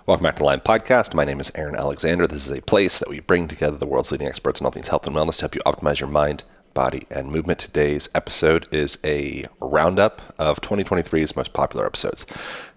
Welcome back to the Line Podcast. My name is Aaron Alexander. This is a place that we bring together the world's leading experts in all things health and wellness to help you optimize your mind, body, and movement. Today's episode is a roundup of 2023's most popular episodes.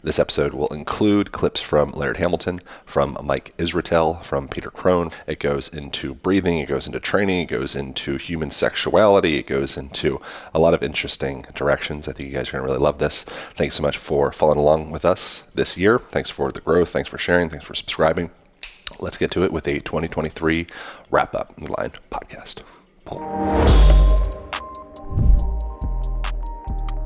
This episode will include clips from Laird Hamilton, from Mike Israetel, from Peter Crone. It goes into breathing, it goes into training, it goes into human sexuality, it goes into a lot of interesting directions. I think you guys are going to really love this. Thanks so much for following along with us this year. Thanks for the growth. Thanks for sharing. Thanks for subscribing. Let's get to it with a 2023 wrap-up in the Line Podcast.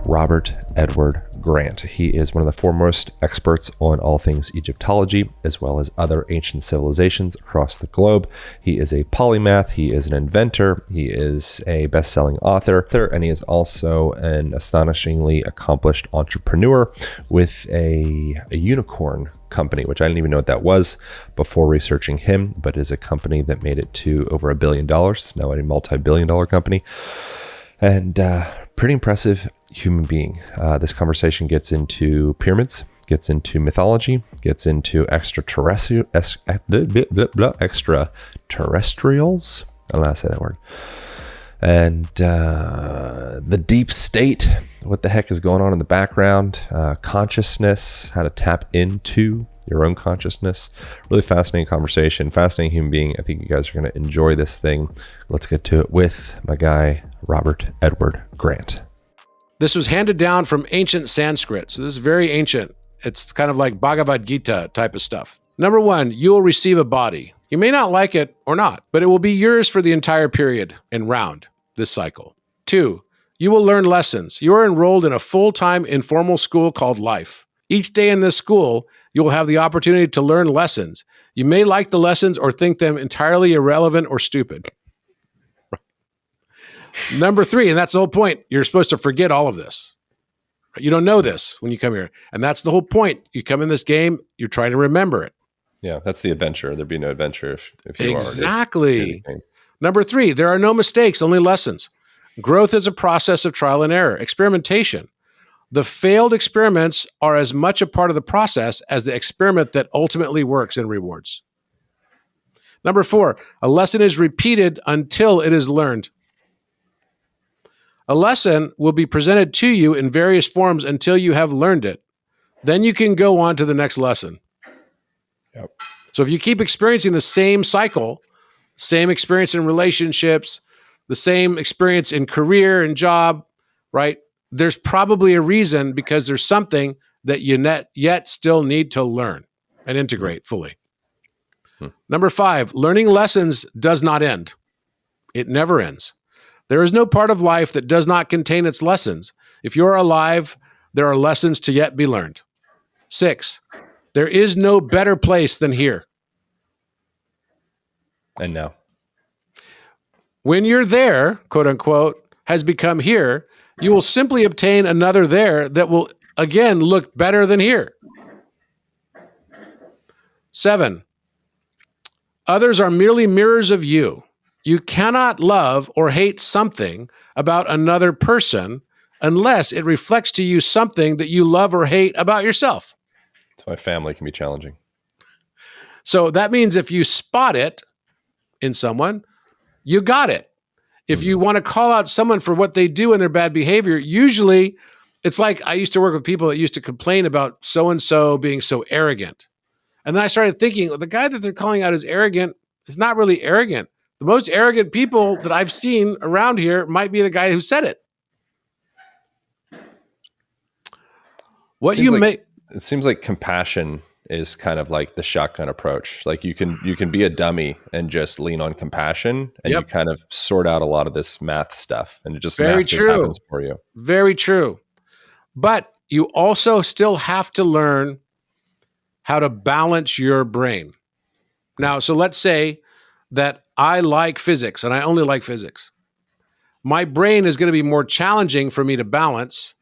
Robert Edward Grant. He is one of the foremost experts on all things Egyptology, as well as other ancient civilizations across the globe. He is a polymath, he is an inventor, he is a best-selling author, and he is also an astonishingly accomplished entrepreneur with a unicorn company, which I didn't even know what that was before researching him, but is a company that made it to over $1 billion. It's now a multi-billion-dollar company. And pretty impressive human being. This conversation gets into pyramids, gets into mythology, gets into extraterrestrials. I don't know how to say that word. And the deep state, what the heck is going on in the background, consciousness, how to tap into your own consciousness. Really fascinating conversation, fascinating human being. I think you guys are going to enjoy this thing. Let's get to it with my guy, Robert Edward Grant. This was handed down from ancient Sanskrit. So this is very ancient. It's kind of like Bhagavad Gita type of stuff. Number one, you will receive a body. You may not like it or not, but it will be yours for the entire period and round this cycle. 2, you will learn lessons. You are enrolled in a full-time informal school called life. Each day in this school, you will have the opportunity to learn lessons. You may like the lessons or think them entirely irrelevant or stupid. Number 3, and that's the whole point, you're supposed to forget all of this. You don't know this when you come here. And that's the whole point. You come in this game, you're trying to remember it. Yeah, that's the adventure. There'd be no adventure if you Exactly. Number 3, there are no mistakes, only lessons. Growth is a process of trial and error. Experimentation. The failed experiments are as much a part of the process as the experiment that ultimately works and rewards. Number 4, a lesson is repeated until it is learned. A lesson will be presented to you in various forms until you have learned it. Then you can go on to the next lesson. Yep. So if you keep experiencing the same cycle, same experience in relationships, the same experience in career and job, right? There's probably a reason, because there's something that you yet still need to learn and integrate fully. Number 5, learning lessons does not end. It never ends. There is no part of life that does not contain its lessons. If you're alive, there are lessons to yet be learned. 6, there is no better place than here. And now, when you're there, quote unquote, has become here, you will simply obtain another there that will again look better than here. 7, others are merely mirrors of you. You cannot love or hate something about another person unless it reflects to you something that you love or hate about yourself. that's why family can be challenging. So that means if you spot it in someone, you got it. If you want to call out someone for what they do in their bad behavior, usually it's like I used to work with people that used to complain about so-and-so being so arrogant. And then I started thinking, well, the guy that they're calling out as arrogant is not really arrogant. The most arrogant people that I've seen around here might be the guy who said it. It seems like compassion is kind of like the shotgun approach. Like you can be a dummy and just lean on compassion, and you kind of sort out a lot of this math stuff, and it just math just happens for you. Very true. But you also still have to learn how to balance your brain. Now, so let's say that I like physics and I only like physics. My brain is going to be more challenging for me to balance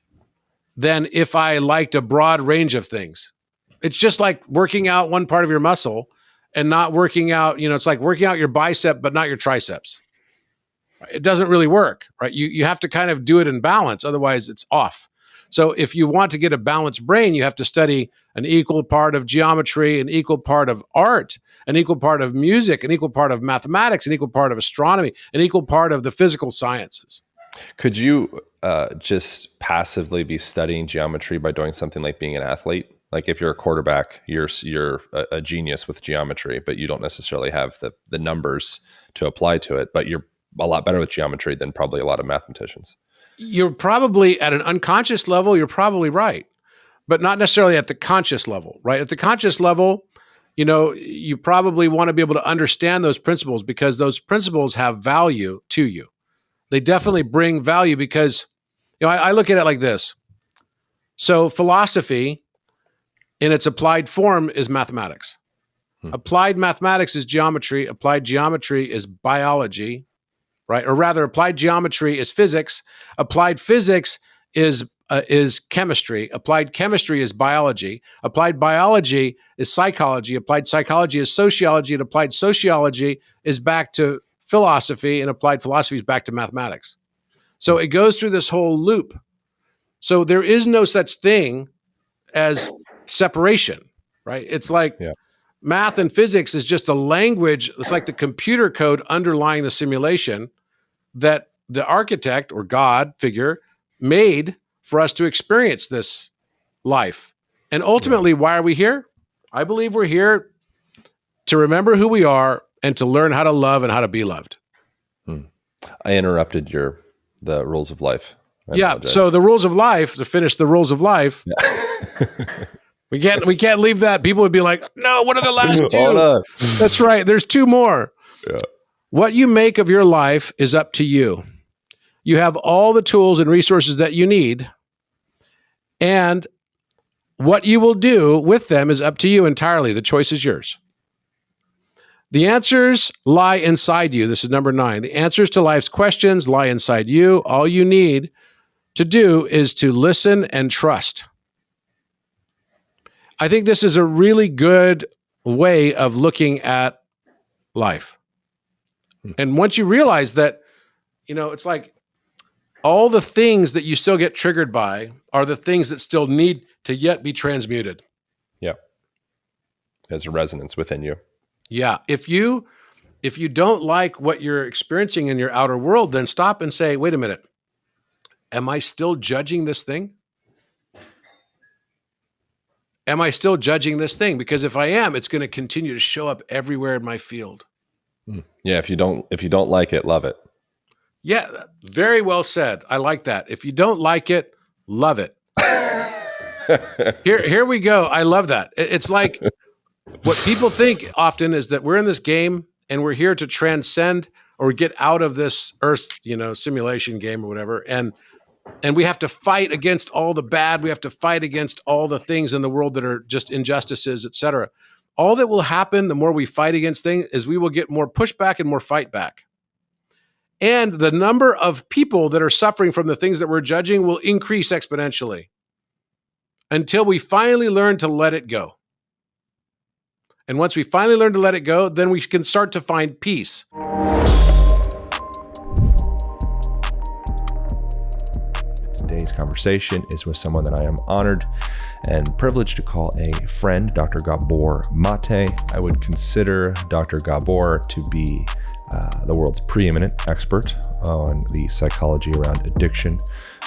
than if I liked a broad range of things. It's just like working out one part of your muscle and not working out, it's like working out your bicep, but not your triceps. It doesn't really work, right? You have to kind of do it in balance. Otherwise it's off. So if you want to get a balanced brain, you have to study an equal part of geometry, an equal part of art, an equal part of music, an equal part of mathematics, an equal part of astronomy, an equal part of the physical sciences. Could you just passively be studying geometry by doing something like being an athlete? Like if you're a quarterback, you're a genius with geometry, but you don't necessarily have the numbers to apply to it, but you're a lot better with geometry than probably a lot of mathematicians. You're probably at an unconscious level, you're probably right, but not necessarily at the conscious level, right? At the conscious level, you probably want to be able to understand those principles because those principles have value to you. They definitely bring value because, I look at it like this. So philosophy in its applied form is mathematics. Applied mathematics is geometry. Applied geometry is biology, right? Or rather, applied geometry is physics. Applied physics is chemistry. Applied chemistry is biology. Applied biology is psychology. Applied psychology is sociology. And applied sociology is back to philosophy, and applied philosophy is back to mathematics. So it goes through this whole loop. So there is no such thing as separation, right? It's like math and physics is just a language. It's like the computer code underlying the simulation that the architect or God figure made for us to experience this life. And ultimately, why are we here? I believe we're here to remember who we are and to learn how to love and how to be loved. I interrupted the rules of life. So the rules of life, to finish the rules of life, we can't leave that. People would be like, no, what are the last two? That's right. There's two more. Yeah. What you make of your life is up to you. You have all the tools and resources that you need, and what you will do with them is up to you entirely. The choice is yours. The answers lie inside you. This is number 9. The answers to life's questions lie inside you. All you need to do is to listen and trust. I think this is a really good way of looking at life. And once you realize that, it's like all the things that you still get triggered by are the things that still need to yet be transmuted. Yeah. There's a resonance within you. Yeah. If you don't like what you're experiencing in your outer world, then stop and say, wait a minute. Am I still judging this thing? Am I still judging this thing? Because if I am, it's going to continue to show up everywhere in my field. Yeah. If you don't like it, love it. Yeah. Very well said. I like that. If you don't like it, love it. Here we go. I love that. It's like, what people think often is that we're in this game and we're here to transcend or get out of this earth, simulation game or whatever. And we have to fight against all the bad. We have to fight against all the things in the world that are just injustices, et cetera. All that will happen, the more we fight against things, is we will get more pushback and more fight back. And the number of people that are suffering from the things that we're judging will increase exponentially until we finally learn to let it go. And once we finally learn to let it go, then we can start to find peace. Today's conversation is with someone that I am honored and privileged to call a friend, Dr. Gabor Maté. I would consider Dr. Gabor to be the world's preeminent expert on the psychology around addiction.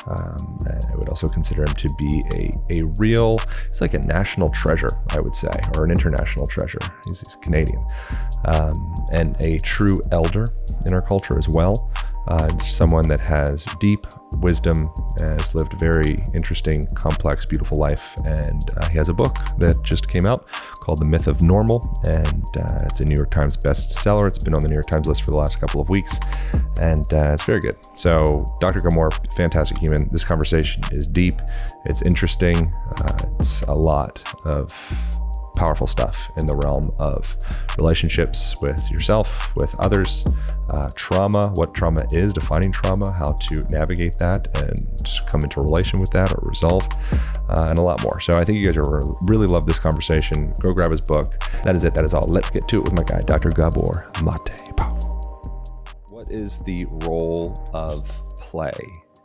I would also consider him to be a real, he's like a national treasure, I would say, or an international treasure. He's Canadian, and a true elder in our culture as well. Someone that has deep wisdom, has lived a very interesting, complex, beautiful life. And he has a book that just came out called The Myth of Normal. And it's a New York Times bestseller. It's been on the New York Times list for the last couple of weeks. And it's very good. So Dr. Gabor, fantastic human. This conversation is deep. It's interesting. It's a lot of powerful stuff in the realm of relationships with yourself, with others, trauma, what trauma is, defining trauma, how to navigate that and come into a relation with that or resolve, and a lot more. So I think you guys will really love this conversation. Go grab his book. That is it. That is all. Let's get to it with my guy, Dr. Gabor Maté. What is the role of play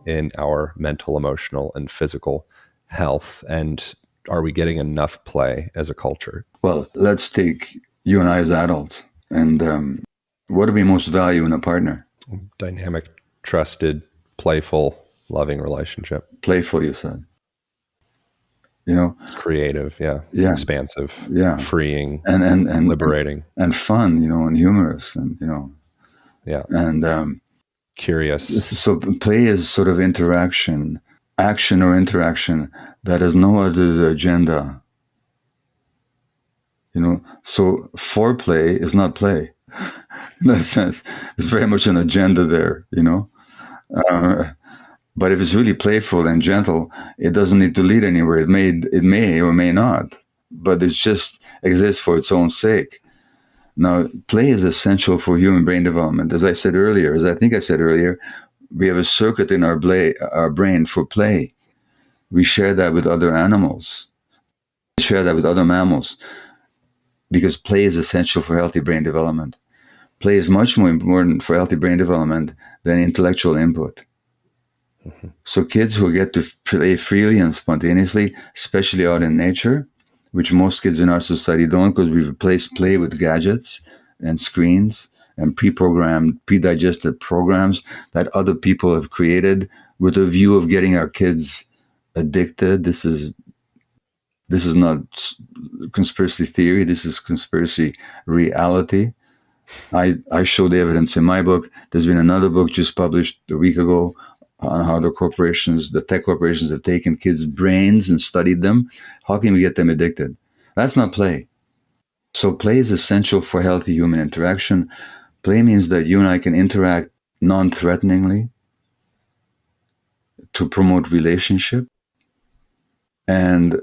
in our mental, emotional, and physical health, and are we getting enough play as a culture? Well, let's take you and I as adults, and what do we most value in a partner? Dynamic, trusted, playful, loving relationship. Playful, you said. Creative, yeah. Expansive, freeing, and liberating, and fun, and humorous, and and curious. So play is sort of action or interaction that has no other agenda. So foreplay is not play. In that sense, there's very much an agenda there. But if it's really playful and gentle, it doesn't need to lead anywhere. It may or may not, but it just exists for its own sake. Now, play is essential for human brain development. As I said earlier, we have a circuit in our brain for play. We share that with other animals. We share that with other mammals because play is essential for healthy brain development. Play is much more important for healthy brain development than intellectual input. Mm-hmm. So kids who get to play freely and spontaneously, especially out in nature, which most kids in our society don't, because we've replaced play with gadgets and screens and pre-programmed, pre-digested programs that other people have created with a view of getting our kids addicted. This is not conspiracy theory. This is conspiracy reality. I show the evidence in my book. There's been another book just published a week ago on how the tech corporations have taken kids' brains and studied them. How can we get them addicted? That's not play. So play is essential for healthy human interaction. Play means that you and I can interact non-threateningly to promote relationship. And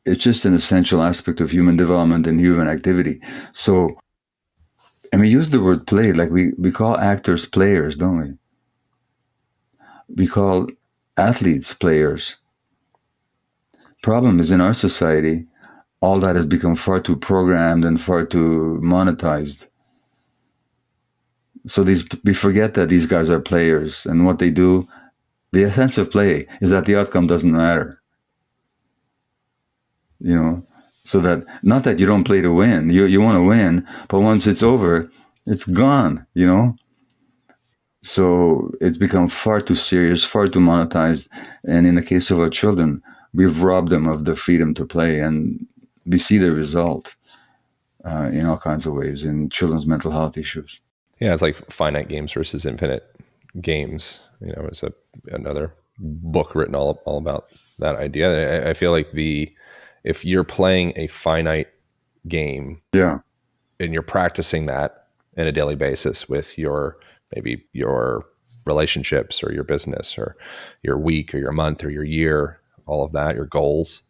it's just an essential aspect of human development and human activity. So, and we use the word play, like we call actors players, don't we? We call athletes players. Problem is, in our society, all that has become far too programmed and far too monetized. So we forget that these guys are players, and what they do, the essence of play is that the outcome doesn't matter. So that, not that you don't play to win, you want to win, but once it's over, it's gone, So it's become far too serious, far too monetized. And in the case of our children, we've robbed them of the freedom to play. And we see the result in all kinds of ways in children's mental health issues. Yeah, it's like finite games versus infinite games. It's another book written all about that idea. I feel like if you're playing a finite game, yeah, and you're practicing that on a daily basis with maybe your relationships or your business or your week or your month or your year, all of that, your goals.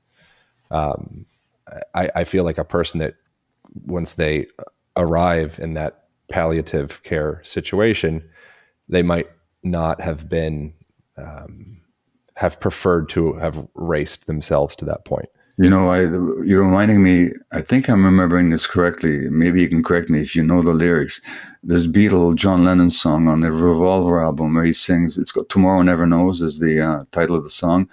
I feel like a person that once they arrive in that palliative care situation, they might not have been, have preferred to have raced themselves to that point. You're reminding me, I think I'm remembering this correctly. Maybe you can correct me if you know the lyrics. This Beatle, John Lennon song on the Revolver album where he sings, it's got Tomorrow Never Knows is the title of the song.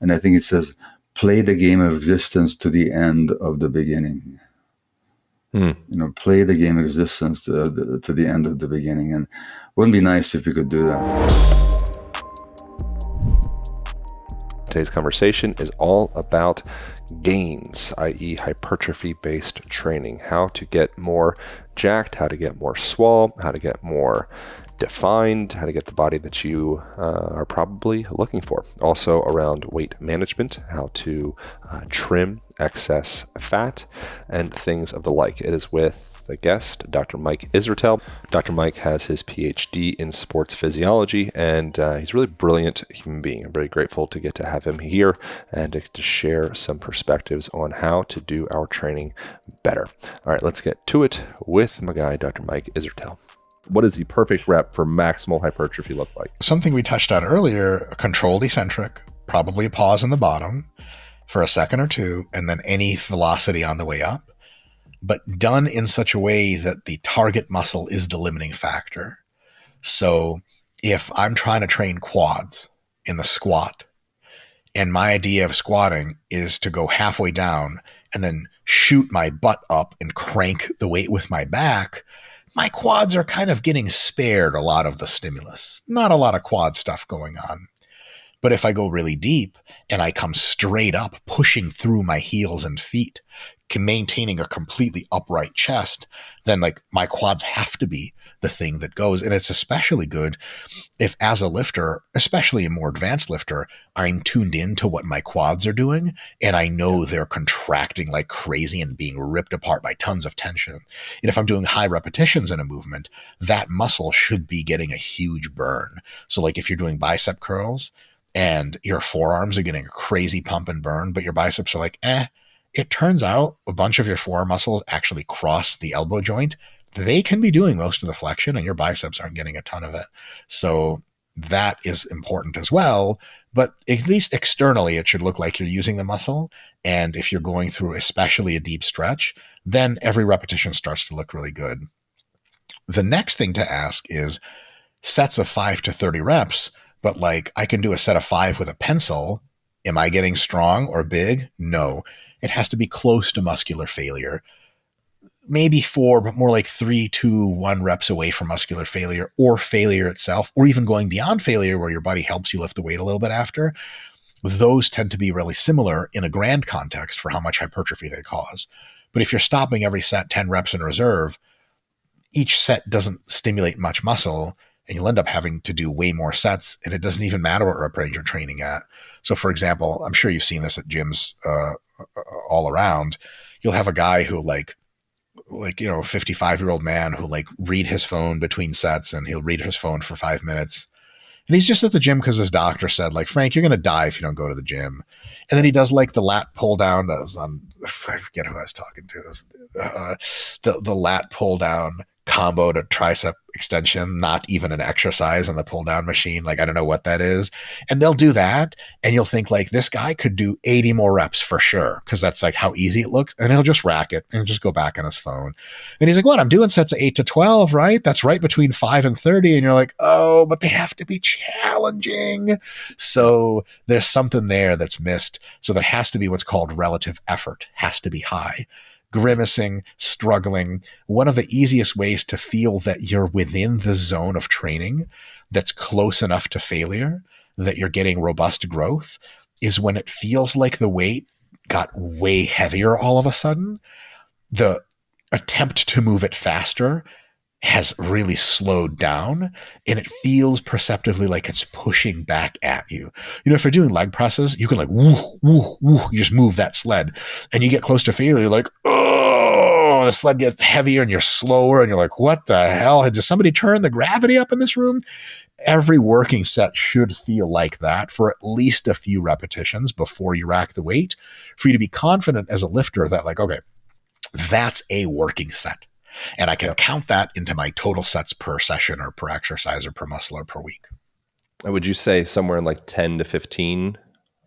And I think it says, play the game of existence to the end of the beginning. Play the game of existence to the end of the beginning. And wouldn't it be nice if we could do that? Today's conversation is all about gains, i.e. hypertrophy-based training, how to get more jacked, how to get more swole, how to get more defined, how to get the body that you are probably looking for. Also around weight management, how to trim excess fat, and things of the like. It is with the guest, Dr. Mike Israetel. Dr. Mike has his PhD in sports physiology, and he's a really brilliant human being. I'm very grateful to get to have him here and to share some perspectives on how to do our training better. All right, let's get to it with my guy, Dr. Mike Israetel. What does the perfect rep for maximal hypertrophy look like? Something we touched on earlier, controlled eccentric, probably a pause in the bottom for a second or two, and then any velocity on the way up, but done in such a way that the target muscle is the limiting factor. So if I'm trying to train quads in the squat, And my idea of squatting is to go halfway down and then shoot my butt up and crank the weight with my back. My quads are kind of getting spared a lot of the stimulus. Not a lot of quad stuff going on. But if I go really deep and I come straight up, pushing through my heels and feet, maintaining a completely upright chest, then like my quads have to be the thing that goes. And it's especially good if, as a lifter, especially a more advanced lifter, I'm tuned in to what my quads are doing and I know they're contracting like crazy and being ripped apart by tons of tension. And if I'm doing high repetitions in a movement, that muscle should be getting a huge burn. So like if you're doing bicep curls and your forearms are getting a crazy pump and burn, but your biceps are like, it turns out a bunch of your forearm muscles actually cross the elbow joint. They can be doing most of the flexion and your biceps aren't getting a ton of it. So that is important as well. But at least externally, it should look like you're using the muscle. And if you're going through especially a deep stretch, then every repetition starts to look really good. The next thing to ask is sets of 5 to 30 reps. But like I can do a set of 5 with a pencil. Am I getting strong or big? No. It has to be close to muscular failure. Maybe 4, but more like 3, 2, 1 reps away from muscular failure or failure itself, or even going beyond failure where your body helps you lift the weight a little bit after. Those tend to be really similar in a grand context for how much hypertrophy they cause. But if you're stopping every set 10 reps in reserve, each set doesn't stimulate much muscle and you'll end up having to do way more sets, and it doesn't even matter what rep range you're training at. So for example, I'm sure you've seen this at gyms all around. You'll have a guy who like 55-year-old man who like read his phone between sets, and he'll read his phone for 5 minutes. And he's just at the gym because his doctor said, like, Frank, you're going to die if you don't go to the gym. And then he does like the lat pull down. I forget who I was talking to. It was, the lat pull down combo to tricep extension, not even an exercise on the pull down machine. Like, I don't know what that is. And they'll do that. And you'll think like this guy could do 80 more reps for sure. Cause that's like how easy it looks. And he'll just rack it and just go back on his phone. And he's like, what? I'm doing sets of 8 to 12, right? That's right between 5 and 30. And you're like, oh, but they have to be challenging. So there's something there that's missed. So there has to be what's called relative effort, has to be high. Grimacing, struggling. One of the easiest ways to feel that you're within the zone of training that's close enough to failure, that you're getting robust growth, is when it feels like the weight got way heavier all of a sudden. The attempt to move it faster has really slowed down, and it feels perceptively like it's pushing back at you. You know, if you're doing leg presses, you can like, woo, woo, woo, you just move that sled, and you get close to failure, you're like, oh, the sled gets heavier and you're slower, and you're like, what the hell? Does somebody turn the gravity up in this room? Every working set should feel like that for at least a few repetitions before you rack the weight, for you to be confident as a lifter that like, okay, that's a working set. And I can count that into my total sets per session or per exercise or per muscle or per week. Would you say somewhere in like 10 to 15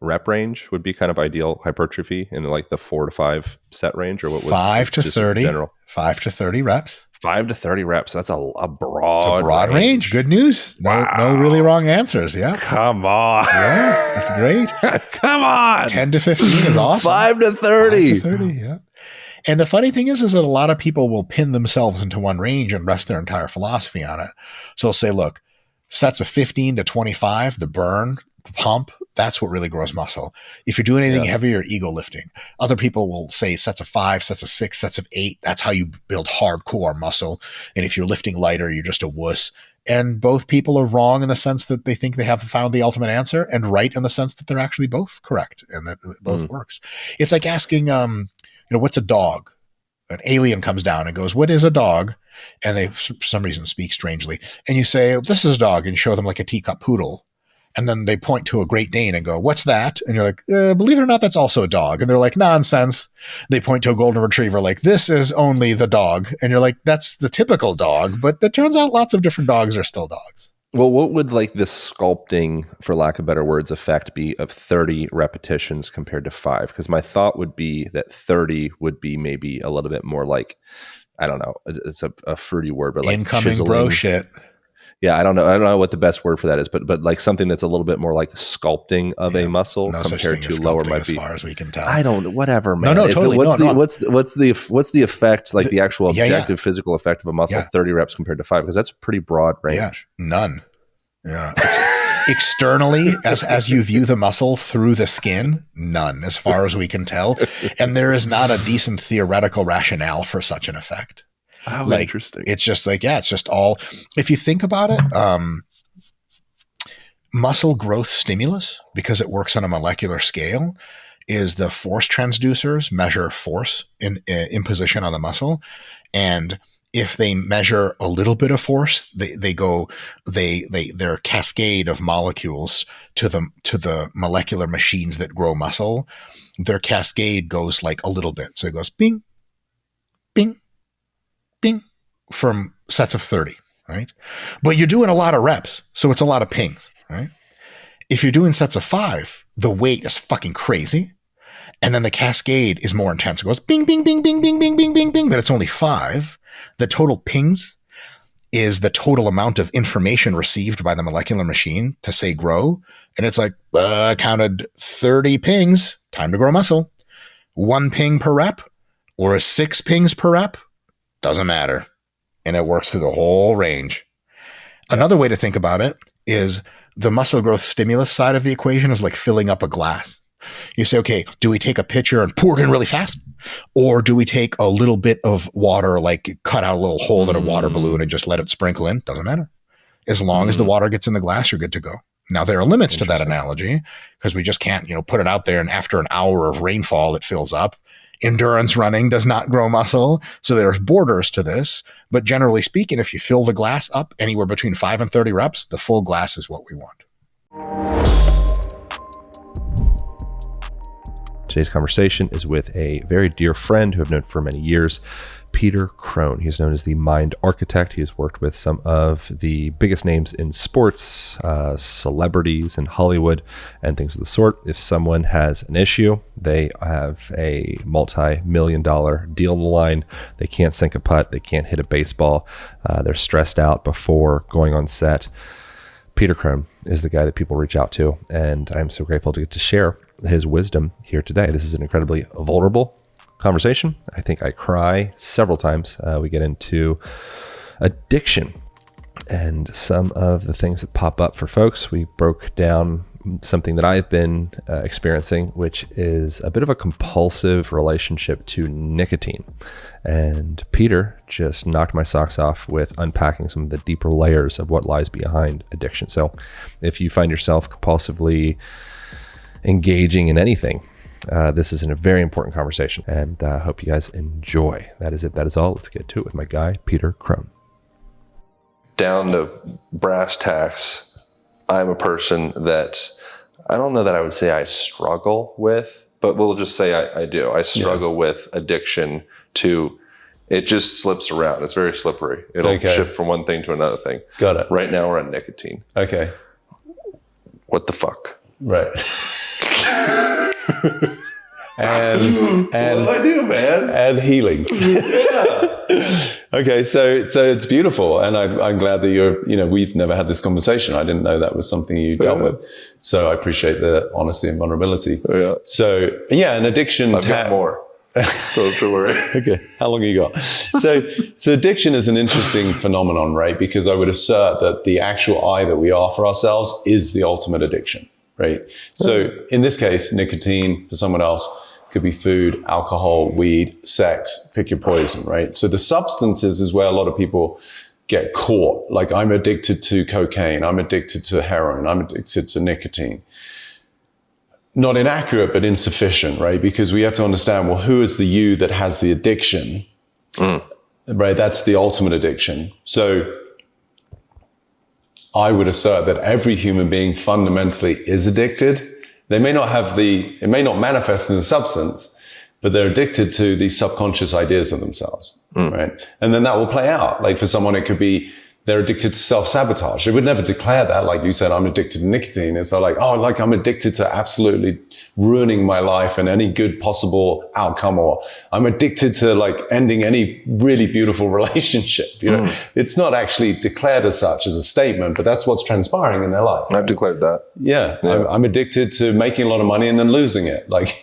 rep range would be kind of ideal hypertrophy in like the 4 to 5 set range, or what was 5 to 30 general? 5 to 30 reps. 5 to 30 reps. That's a broad. It's a broad range. Good news. No really wrong answers. Yeah. Come on. Yeah, that's great. Come on. 10 to 15 is awesome. 5 to 30. 5 to 30, yeah. And the funny thing is that a lot of people will pin themselves into one range and rest their entire philosophy on it. So they'll say, look, sets of 15 to 25, the burn, the pump, that's what really grows muscle. If you're doing anything heavy or ego lifting, other people will say sets of 5, sets of 6, sets of 8. That's how you build hardcore muscle. And if you're lifting lighter, you're just a wuss. And both people are wrong in the sense that they think they have found the ultimate answer, and right in the sense that they're actually both correct and that it both works. It's like asking, what's a dog? An alien comes down and goes, what is a dog? And they, for some reason, speak strangely. And you say, this is a dog, and you show them like a teacup poodle. And then they point to a Great Dane and go, what's that? And you're like, believe it or not, that's also a dog. And they're like, nonsense. They point to a golden retriever like, this is only the dog. And you're like, that's the typical dog. But it turns out lots of different dogs are still dogs. Well, what would like this sculpting, for lack of better words, effect be of 30 repetitions compared to 5? Because my thought would be that 30 would be maybe a little bit more like, I don't know, it's a fruity word, but like incoming chiseling. Bro shit. Yeah, I don't know what the best word for that is, but like something that's a little bit more like sculpting of a muscle compared to lower might be. As far as we can tell. I don't, whatever, man. No, totally. What's the effect, like the actual objective physical effect of a muscle, 30 reps compared to 5? Because that's a pretty broad range. Yeah, none. Yeah. Externally, as you view the muscle through the skin, none, as far as we can tell. And there is not a decent theoretical rationale for such an effect. Oh, like, interesting. It's just like, it's just all, if you think about it, muscle growth stimulus, because it works on a molecular scale, is the force transducers measure force in imposition on the muscle. And if they measure a little bit of force, their cascade of molecules to the molecular machines that grow muscle, their cascade goes like a little bit. So it goes bing, bing, bing, from sets of 30, right? But you're doing a lot of reps, so it's a lot of pings, right? If you're doing sets of 5, the weight is fucking crazy. And then the cascade is more intense. It goes bing, bing, bing, bing, bing, bing, bing, bing, bing, but it's only 5. The total pings is the total amount of information received by the molecular machine to say grow. And it's like, I counted 30 pings, time to grow muscle. 1 ping per rep or 6 pings per rep, doesn't matter. And it works through the whole range. Another way to think about it is the muscle growth stimulus side of the equation is like filling up a glass. You say, okay, do we take a pitcher and pour it in really fast? Or do we take a little bit of water, like cut out a little hole in a water balloon and just let it sprinkle in? Doesn't matter. As long as the water gets in the glass, you're good to go. Now, there are limits to that analogy because we just can't, put it out there and after an hour of rainfall, it fills up. Endurance running does not grow muscle. So there's borders to this. But generally speaking, if you fill the glass up anywhere between 5 and 30 reps, the full glass is what we want. Today's conversation is with a very dear friend who I've known for many years, Peter Crone. He's known as the Mind Architect. He has worked with some of the biggest names in sports, celebrities in Hollywood, and things of the sort. If someone has an issue, they have a multi-million-dollar deal on the line. They can't sink a putt. They can't hit a baseball. They're stressed out before going on set. Peter Crone is the guy that people reach out to, and I'm so grateful to get to share his wisdom here today. This is an incredibly vulnerable conversation. I think I cry several times. We get into addiction and some of the things that pop up for folks. We broke down something that I've been experiencing, which is a bit of a compulsive relationship to nicotine. And Peter just knocked my socks off with unpacking some of the deeper layers of what lies behind addiction. So if you find yourself compulsively engaging in anything, this is a very important conversation, and I hope you guys enjoy. That is it. That is all. Let's get to it with my guy, Peter Crone. Down to brass tacks, I'm a person that I don't know that I would say I struggle with, but we'll just say I do. I struggle with addiction to, it just slips around. It's very slippery. It'll shift from one thing to another thing. Got it. Right now we're on nicotine. Okay. What the fuck? Right. and I do, man. And healing. Yeah. Okay, so it's beautiful, and I'm glad that we've never had this conversation. I didn't know that was something you dealt with, so I appreciate the honesty and vulnerability. Yeah. So an addiction. I've got more. Don't worry. Okay, how long have you got? So addiction is an interesting phenomenon, right? Because I would assert that the actual I that we are for ourselves is the ultimate addiction, right? So in this case, nicotine for someone else could be food, alcohol, weed, sex, pick your poison, right? So the substances is where a lot of people get caught. Like, I'm addicted to cocaine, I'm addicted to heroin, I'm addicted to nicotine. Not inaccurate, but insufficient, right? Because we have to understand, well, who is the you that has the addiction, right? That's the ultimate addiction. So I would assert that every human being fundamentally is addicted. They may not it may not manifest in a substance, but they're addicted to these subconscious ideas of themselves, right? And then that will play out. Like, for someone, it could be they're addicted to self-sabotage. They would never declare that, like you said, I'm addicted to nicotine. It's not like, oh, like I'm addicted to absolutely ruining my life and any good possible outcome, or I'm addicted to like ending any really beautiful relationship. You know, it's not actually declared as such as a statement, but that's what's transpiring in their life. I've declared that. Yeah. I'm addicted to making a lot of money and then losing it. Like,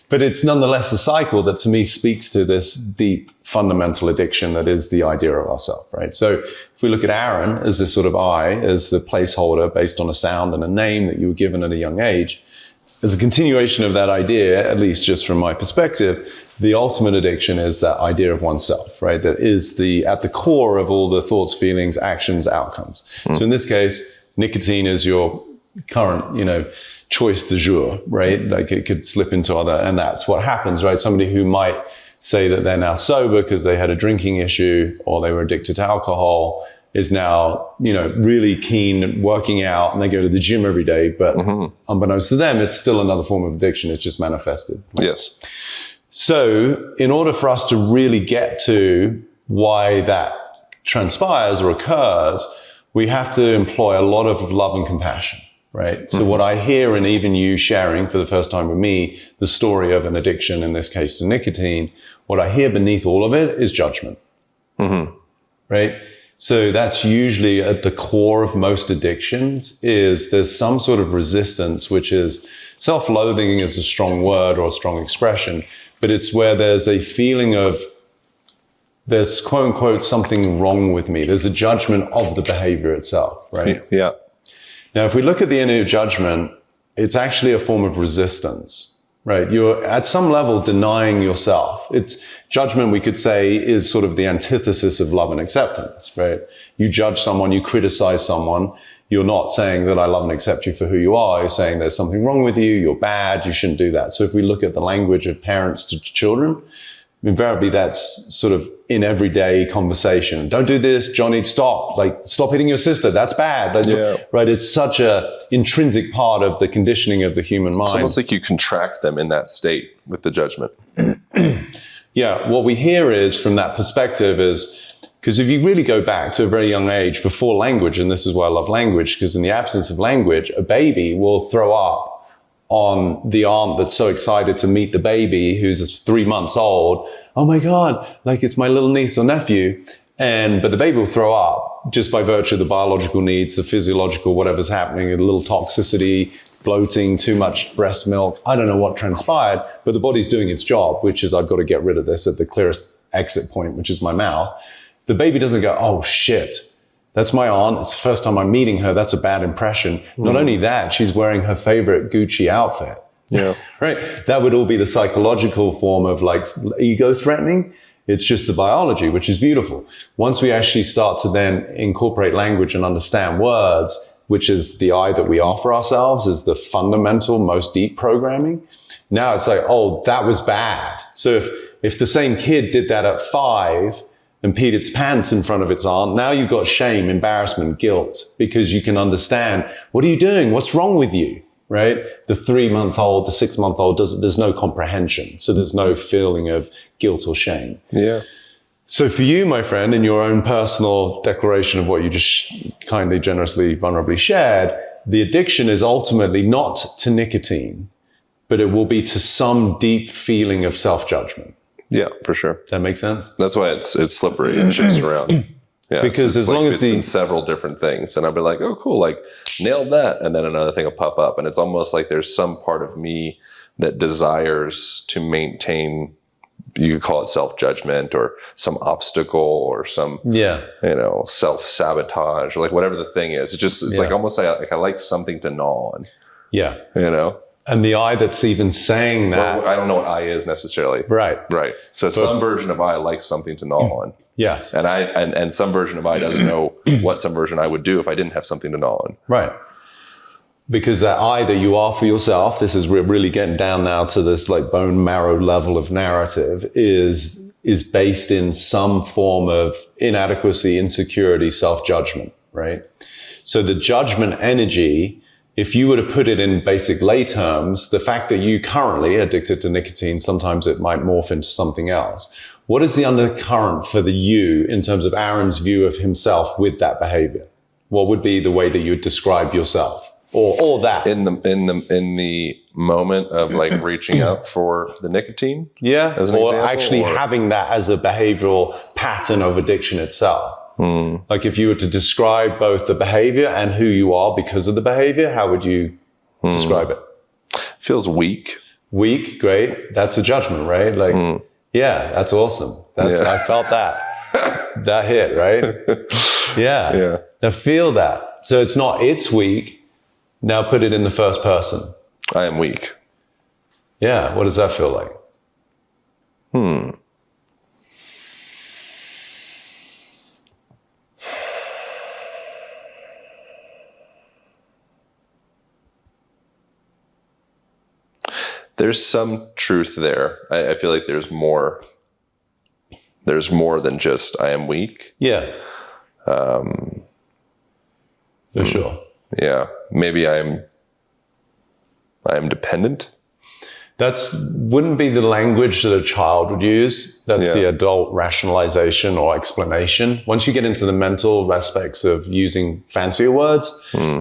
but it's nonetheless a cycle that to me speaks to this deep fundamental addiction that is the idea of ourself, right? So if we look at Aaron as this sort of I, as the placeholder based on a sound and a name that you were given at a young age, as a continuation of that idea, at least just from my perspective, the ultimate addiction is that idea of oneself, right? That is at the core of all the thoughts, feelings, actions, outcomes. So in this case, nicotine is your current, choice du jour, right? Like it could slip into other, and that's what happens, right? Somebody who might say that they're now sober because they had a drinking issue or they were addicted to alcohol is now, really keen working out, and they go to the gym every day, but unbeknownst to them, it's still another form of addiction. It's just manifested. Right? Yes. So in order for us to really get to why that transpires or occurs, we have to employ a lot of love and compassion, right? So what I hear, and even you sharing for the first time with me, the story of an addiction, in this case to nicotine, what I hear beneath all of it is judgment, right? So that's usually at the core of most addictions, is there's some sort of resistance, which is self-loathing is a strong word or a strong expression, but it's where there's a feeling of there's quote unquote something wrong with me. There's a judgment of the behavior itself, right? Yeah. Now, if we look at the inner judgment, it's actually a form of resistance. Right, you're at some level denying yourself. It's judgment, we could say, is sort of the antithesis of love and acceptance, right? You judge someone, you criticize someone. You're not saying that I love and accept you for who you are. You're saying there's something wrong with you, you're bad, you shouldn't do that. So if we look at the language of parents to children, invariably that's sort of in everyday conversation. Don't do this, Johnny, stop. Like, stop hitting your sister, that's bad. Right, it's such a intrinsic part of the conditioning of the human mind. It's almost like you contract them in that state with the judgment. Yeah, what we hear is, from that perspective, is, because if you really go back to a very young age, before language, and this is why I love language, because in the absence of language, a baby will throw up on the aunt that's so excited to meet the baby who's 3 months old. Oh my God, like it's my little niece or nephew. But the baby will throw up just by virtue of the biological needs, the physiological, whatever's happening, a little toxicity, bloating, too much breast milk. I don't know what transpired, but the body's doing its job, which is I've got to get rid of this at the clearest exit point, which is my mouth. The baby doesn't go, oh shit, that's my aunt. It's the first time I'm meeting her. That's a bad impression. Not only that, she's wearing her favorite Gucci outfit. Yeah. Right. That would all be the psychological form of like ego threatening. It's just the biology, which is beautiful. Once we actually start to then incorporate language and understand words, which is the I that we offer ourselves, is the fundamental, most deep programming. Now it's like, oh, that was bad. So if the same kid did that at 5, and peed its pants in front of its aunt, now you've got shame, embarrassment, guilt, because you can understand, what are you doing? What's wrong with you, right? The 3-month-old, the 6-month-old, there's no comprehension. So there's no feeling of guilt or shame. Yeah. So for you, my friend, in your own personal declaration of what you just kindly, generously, vulnerably shared, the addiction is ultimately not to nicotine, but it will be to some deep feeling of self-judgment. Yeah, for sure. That makes sense. That's why it's slippery and shifts around. Yeah, because as long as it's several different things, and I'll be like, oh, cool, like nailed that, and then another thing will pop up, and it's almost like there's some part of me that desires to maintain. You could call it self-judgment or some obstacle or some, self-sabotage, or like whatever the thing is. It's like almost like I like something to gnaw on. Yeah, And the I that's even saying that. Well, I don't know what I is necessarily. Right. So some version of I likes something to gnaw on. Yes. And some version of I doesn't know what some version I would do if I didn't have something to gnaw on. Right. Because that I that you are for yourself, this is really getting down now to this like bone marrow level of narrative, is based in some form of inadequacy, insecurity, self-judgment, right? So the judgment energy, if you were to put it in basic lay terms, the fact that you currently are addicted to nicotine, sometimes it might morph into something else. What is the undercurrent for the you in terms of Aaron's view of himself with that behavior? What would be the way that you would describe yourself or that? In the moment of like reaching out for the nicotine? Yeah. As an or example, actually or? having that as a behavioral pattern of addiction itself. Like if you were to describe both the behavior and who you are because of the behavior, how would you describe it? Feels weak. Weak, great. That's a judgment, right? Like, yeah, that's awesome. I felt that. That hit, right? Yeah. Yeah. Now feel that. So it's weak. Now put it in the first person. I am weak. Yeah. What does that feel like? There's some truth there. I feel like there's more than just I am weak. Yeah. For sure. Yeah. Maybe I am dependent. That's wouldn't be the language that a child would use. That's the adult rationalization or explanation. Once you get into the mental aspects of using fancier words,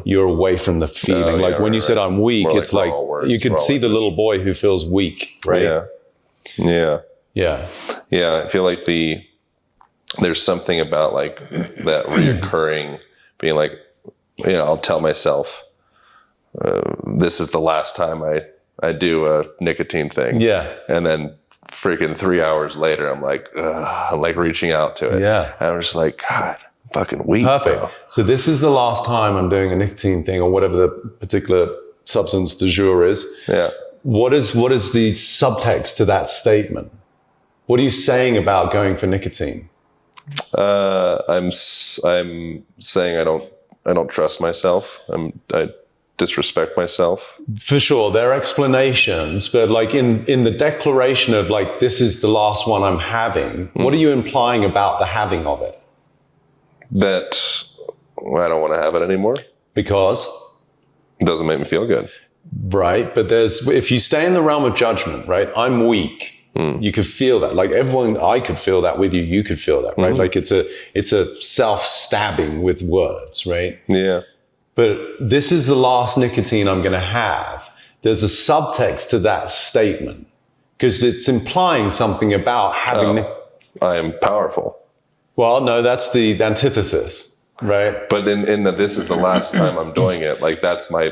you're away from the feeling. When you said I'm weak, it's like you could see the little boy who feels weak, right? Yeah. Yeah. I feel like there's something about like that reoccurring being like, I'll tell myself, this is the last time I do a nicotine thing. Yeah. And then freaking 3 hours later, I'm like reaching out to it. Yeah. And I'm just like, God, I'm fucking weak. Perfect. Bro. So this is the last time I'm doing a nicotine thing or whatever the particular substance du jour is. Yeah. What is the subtext to that statement? What are you saying about going for nicotine? I'm saying I don't trust myself. I disrespect myself. For sure, there are explanations, but like in the declaration of like, this is the last one I'm having, what are you implying about the having of it? That I don't want to have it anymore. Because? It doesn't make me feel good. Right, but if you stay in the realm of judgment, right, I'm weak. You could feel that. Like I could feel that with you. You could feel that, right? Like it's a self-stabbing with words, right? Yeah. But this is the last nicotine I'm going to have. There's a subtext to that statement because it's implying something about having. I am powerful. Well, no, that's the antithesis, right? But in that this is the last time I'm doing it. Like that's my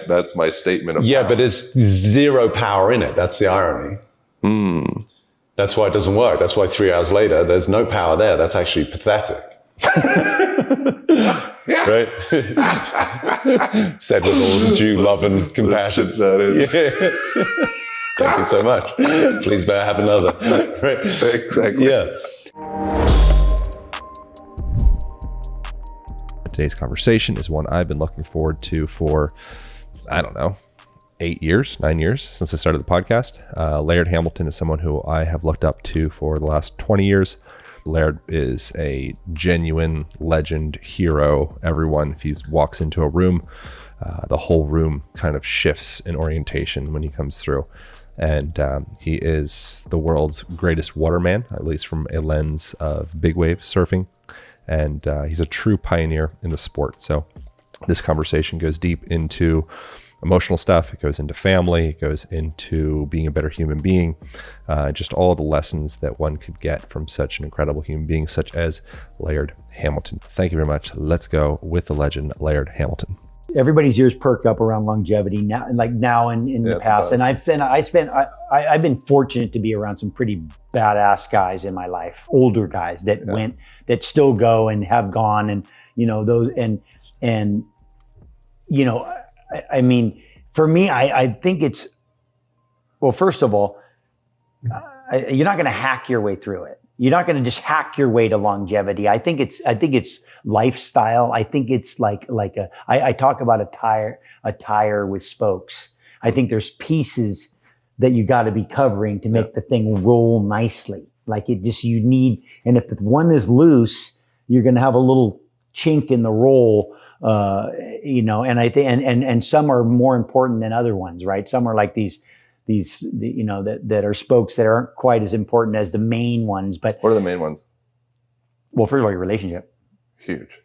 statement of power. But it's zero power in it. That's the irony. That's why it doesn't work. That's why 3 hours later, there's no power there. That's actually pathetic. Right? Said with all due love and compassion. Thank you so much. Please may I have another. Right? Exactly. Yeah. Today's conversation is one I've been looking forward to for, 9 years since I started the podcast. Laird Hamilton is someone who I have looked up to for the last 20 years. Laird is a genuine legend, hero. Everyone, if he walks into a room, the whole room kind of shifts in orientation when he comes through. And he is the world's greatest waterman, at least from a lens of big wave surfing. And he's a true pioneer in the sport. So this conversation goes deep into emotional stuff. It goes into family. It goes into being a better human being. Just all of the lessons that one could get from such an incredible human being, such as Laird Hamilton. Thank you very much. Let's go with the legend, Laird Hamilton. Everybody's ears perk up around longevity now, in the past. And I've been fortunate to be around some pretty badass guys in my life, older guys that still go and have gone, and I mean, for me, I think it's, well, first of all, you're not going to hack your way through it. You're not going to just hack your way to longevity. I think it's lifestyle. I think it's I talk about a tire with spokes. I think there's pieces that you got to be covering to make the thing roll nicely. You need, and if one is loose, you're going to have a little chink in the roll. And I think, and some are more important than other ones, right? Some are like these that are spokes that aren't quite as important as the main ones. But What are the main ones? well, first of all, your relationship. Huge.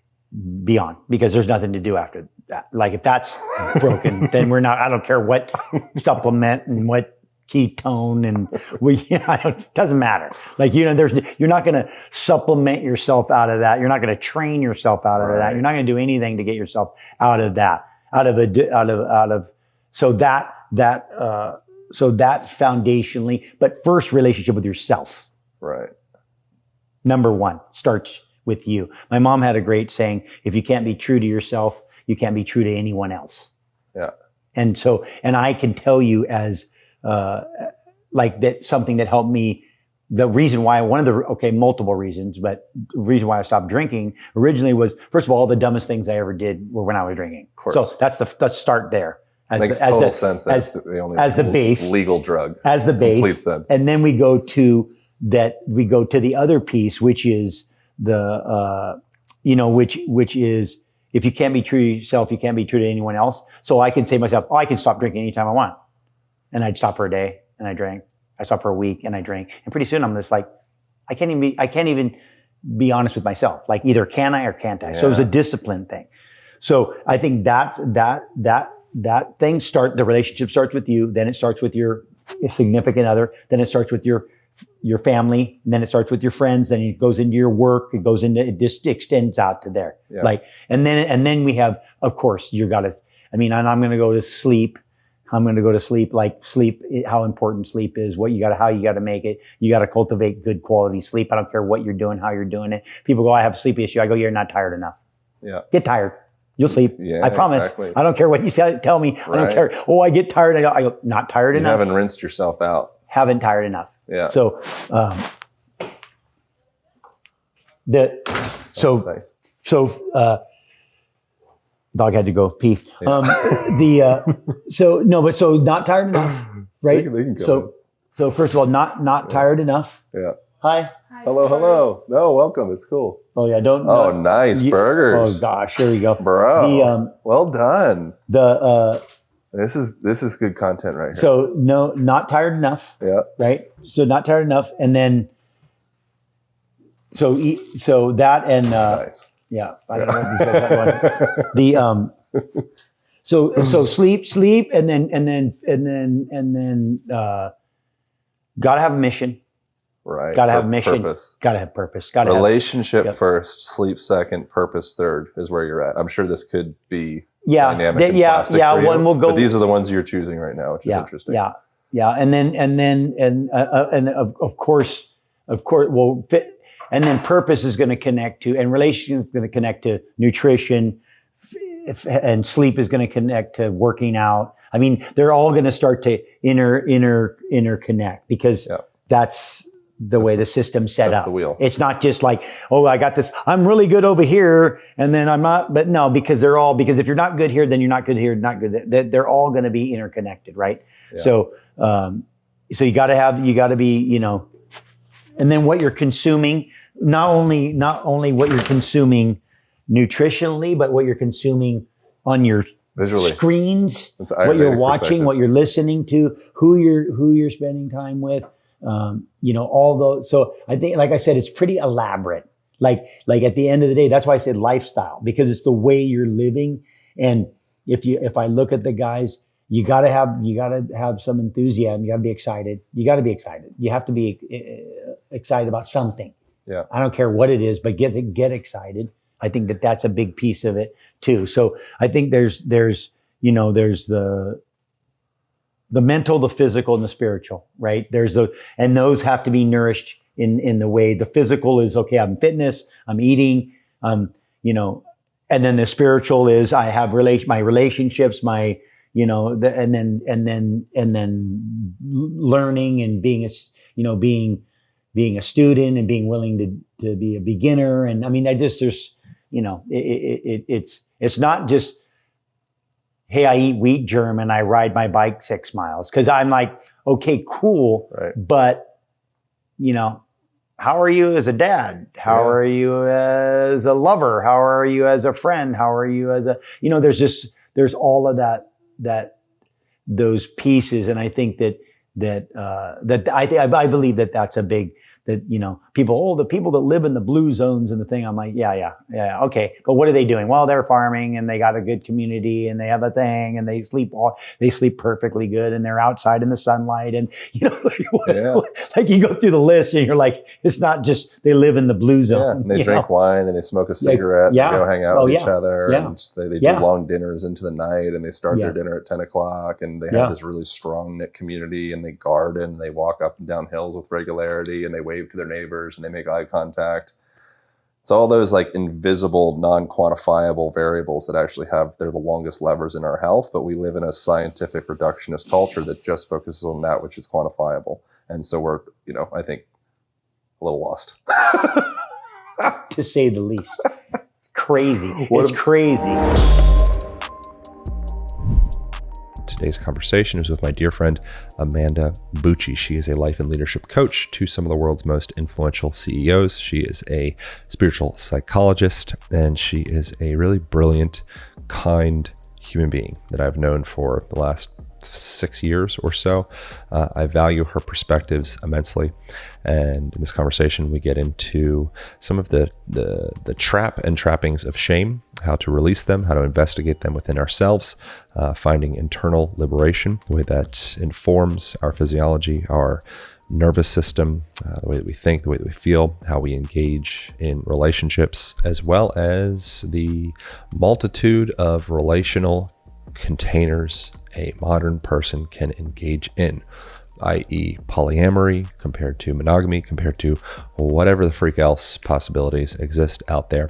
Beyond, because there's nothing to do after that. Like if that's broken, then we're not, I don't care what supplement and what ketone and it doesn't matter. Like, you're not going to supplement yourself out of that. You're not going to train yourself out of that. You're not going to do anything to get yourself out of that, so that foundationally, but first relationship with yourself. Right. Number one starts with you. My mom had a great saying, if you can't be true to yourself, you can't be true to anyone else. Yeah. And I can tell you as, like that, something that helped me, the reason why, multiple reasons, but the reason why I stopped drinking originally was, first of all, the dumbest things I ever did were when I was drinking. Of course. So let's start there. Makes total sense. That's the only base, legal drug. As the base. Complete sense. And then we go to the other piece, which is which is, if you can't be true to yourself, you can't be true to anyone else. So I can say to myself, I can stop drinking anytime I want. And I'd stop for a day and I drank. I stopped for a week and I drank. And pretty soon I'm just like, I can't even be honest with myself. Like, either can I or can't I? Yeah. So it's a discipline thing. So I think that thing the relationship starts with you. Then it starts with your significant other. Then it starts with your family, and then it starts with your friends, then it goes into your work, it just extends out to there. Yeah. Like, and then we have, of course, and I'm going to go to sleep. Like sleep, how important sleep is, how you got to make it. You got to cultivate good quality sleep. I don't care what you're doing, how you're doing it. People go, I have a sleep issue. I go, you're not tired enough. Yeah. Get tired. You'll sleep. Yeah, I promise. Exactly. I don't care what you tell me. Right. I don't care. Oh, I get tired. I go, not tired enough. You haven't rinsed yourself out. Haven't tired enough. Yeah. So, nice. Dog had to go pee. Yeah. So not tired enough, right? They can go so first of all, not tired enough. Yeah. Hi. Hello. No, welcome. It's cool. Oh yeah, nice burgers. Oh gosh, here we go, bro. Well done. This is good content right here. So not tired enough. Yeah. Right. So not tired enough, and then so that and nice. Yeah. I don't know if these guys have one. So sleep, and then gotta have a mission. Right. Gotta have a mission. Purpose. Gotta have purpose. Relationship first, sleep second, purpose third is where you're at. I'm sure this could be dynamic and plastic for you, one will go. But these are the ones you're choosing right now, which is interesting. Yeah. And then of course, well, fit, and then purpose is going to connect to, and relationship is going to connect to nutrition, and sleep is going to connect to working out. I mean, they're all going to start to interconnect, because that's the way the system's set up. The wheel. It's not just like, oh, I got this, I'm really good over here, and then I'm not. But no, because if you're not good here, then you're not good here, not good. They're all going to be interconnected, right? Yeah. So you got to be, and then what you're consuming, not only what you're consuming nutritionally, but what you're consuming on your visually screens, what you're watching, what you're listening to, who you're spending time with. All those. So I think, like I said, it's pretty elaborate. Like at the end of the day, that's why I said lifestyle, because it's the way you're living. And if I look at the guys, you gotta have some enthusiasm. You gotta be excited. You have to be excited about something. Yeah. I don't care what it is, but get excited. I think that's a big piece of it too. So I think there's the mental, the physical, and the spiritual, right? And those have to be nourished in the way. The physical is, okay, I'm fitness, I'm eating, and then the spiritual is, I have my relationships, my, and then learning and being a student and being willing to be a beginner. And I mean, it's not just, hey, I eat wheat germ and I ride my bike 6 miles. Cause I'm like, okay, cool. Right. But, how are you as a dad? How are you as a lover? How are you as a friend? How are you as there's all of those pieces. And I think that I believe that that's a big, that, you know, the people that live in the blue zones and the thing, I'm like, yeah, okay. But what are they doing? Well, they're farming and they got a good community and they have a thing and they sleep perfectly good and they're outside in the sunlight. And, you know, like you go through the list and you're like, it's not just they live in the blue zone. And they drink wine and they smoke a cigarette and they go hang out with each other. And they do long dinners into the night and they start their dinner at 10 o'clock and they have this really strong knit community and they garden and they walk up and down hills with regularity and they wave to their neighbors and they make eye contact. It's all those like invisible, non-quantifiable variables that actually they're the longest levers in our health, but we live in a scientific reductionist culture that just focuses on that which is quantifiable. And so we're, you know, I think a little lost. To say the least. Crazy. It's crazy. Today's conversation is with my dear friend, Amanda Bucci. She is a life and leadership coach to some of the world's most influential CEOs. She is a spiritual psychologist, and she is a really brilliant, kind human being that I've known for the last 6 years or so. I value her perspectives immensely. And in this conversation, we get into some of the trap and trappings of shame, how to release them, how to investigate them within ourselves, finding internal liberation, the way that informs our physiology, our nervous system, the way that we think, the way that we feel, how we engage in relationships, as well as the multitude of relational containers a modern person can engage in, i.e. polyamory compared to monogamy, compared to whatever the freak else possibilities exist out there.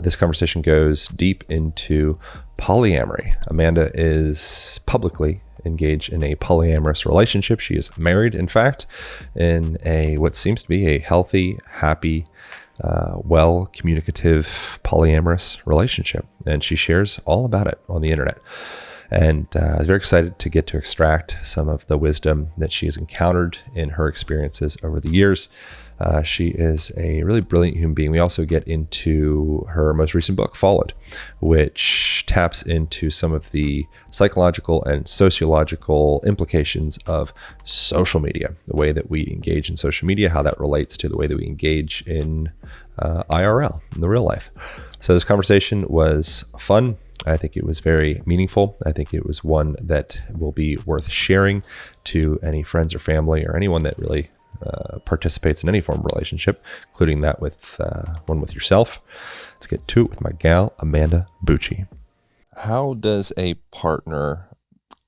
This conversation goes deep into polyamory. Amanda is publicly engaged in a polyamorous relationship. She is married, in fact, in what seems to be a healthy, happy, well-communicative, polyamorous relationship. And she shares all about it on the internet. And I was very excited to get to extract some of the wisdom that she has encountered in her experiences over the years. She is a really brilliant human being. We also get into her most recent book, Followed, which taps into some of the psychological and sociological implications of social media, the way that we engage in social media, how that relates to the way that we engage in IRL, in the real life. So this conversation was fun. I think it was very meaningful. I think it was one that will be worth sharing to any friends or family or anyone that really participates in any form of relationship, including that with one with yourself. Let's get to it with my gal, Amanda Bucci. How does a partner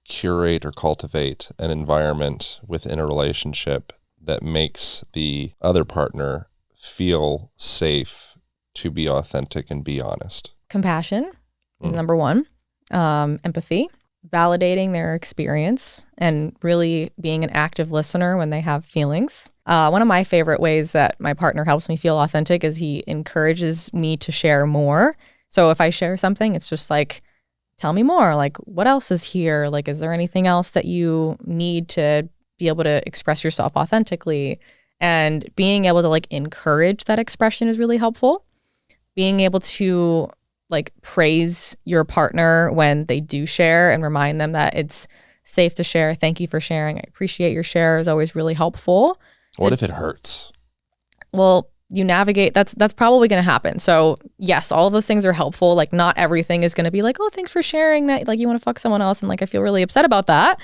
curate or cultivate an environment within a relationship that makes the other partner feel safe to be authentic and be honest? Compassion is number one. Empathy, validating their experience, and really being an active listener when they have feelings. One of my favorite ways that my partner helps me feel authentic is he encourages me to share more. So if I share something, it's just like, tell me more. Like, what else is here? Like, is there anything else that you need to be able to express yourself authentically? And being able to like encourage that expression is really helpful. Being able to like praise your partner when they do share and remind them that it's safe to share. Thank you for sharing. I appreciate your share is always really helpful. What if it hurts? Well, you navigate, that's probably going to happen. So yes, all of those things are helpful. Like not everything is going to be like, oh, thanks for sharing that. Like you want to fuck someone else. And like, I feel really upset about that.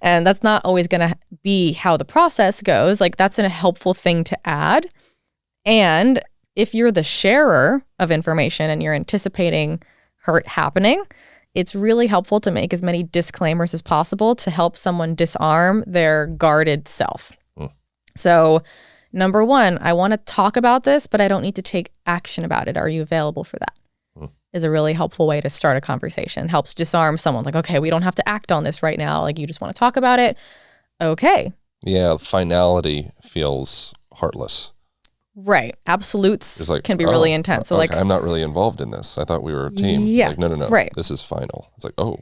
And that's not always going to be how the process goes. Like that's a helpful thing to add. And if you're the sharer of information and you're anticipating hurt happening, it's really helpful to make as many disclaimers as possible to help someone disarm their guarded self. So number one, I want to talk about this, but I don't need to take action about it. Are you available for that? Is a really helpful way to start a conversation. Helps disarm someone. Like, okay, we don't have to act on this right now. Like, you just want to talk about it. Okay. Yeah, finality feels heartless. Right. Absolutes like, can be really intense. So okay, like, I'm not really involved in this. I thought we were a team. Yeah. Like, no. Right. This is final. It's like, oh.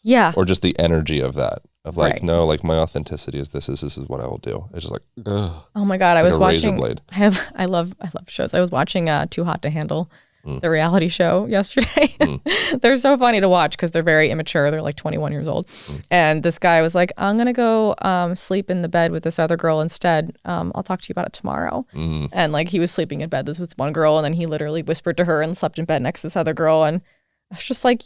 Yeah. Or just the energy of that. Of like, Right. no, like my authenticity is this is what I will do. It's just like, ugh. Oh my God. I It's was like a razor watching, blade. I love shows. I was watching Too Hot to Handle the reality show yesterday. They're so funny to watch because they're very immature. They're like 21 years old. And this guy was like, I'm going to go sleep in the bed with this other girl instead. I'll talk to you about it tomorrow. And like he was sleeping in bed with one girl, and then he literally whispered to her and slept in bed next to this other girl. And I was just like,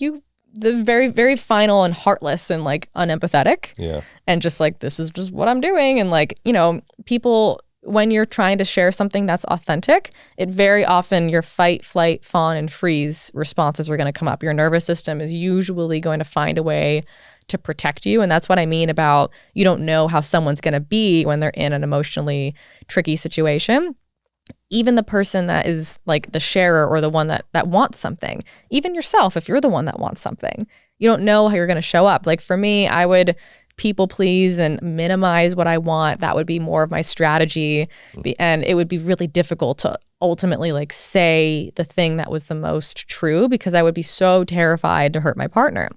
the very, very final and heartless and like unempathetic. Yeah. And just like, this is just what I'm doing. And like, you know, people, when you're trying to share something that's authentic, it very often your fight, flight, fawn, and freeze responses are going to come up. Your nervous system is usually going to find a way to protect you. And that's what I mean about you don't know how someone's going to be when they're in an emotionally tricky situation. Even the person that is like the sharer or the one that wants something, even yourself, if you're the one that wants something, you don't know how you're going to show up. Like for me, I would people please and minimize what I want. That would be more of my strategy. And it would be really difficult to ultimately like say the thing that was the most true because I would be so terrified to hurt my partner.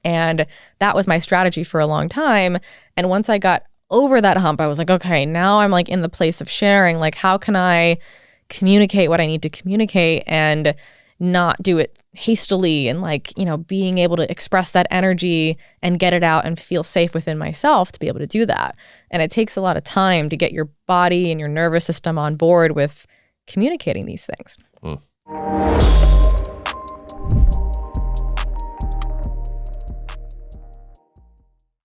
And that was my strategy for a long time. And once I got over that hump, I was like, okay, now I'm like in the place of sharing. Like, how can I communicate what I need to communicate and not do it hastily, and like, you know, being able to express that energy and get it out and feel safe within myself to be able to do that. And it takes a lot of time to get your body and your nervous system on board with communicating these things.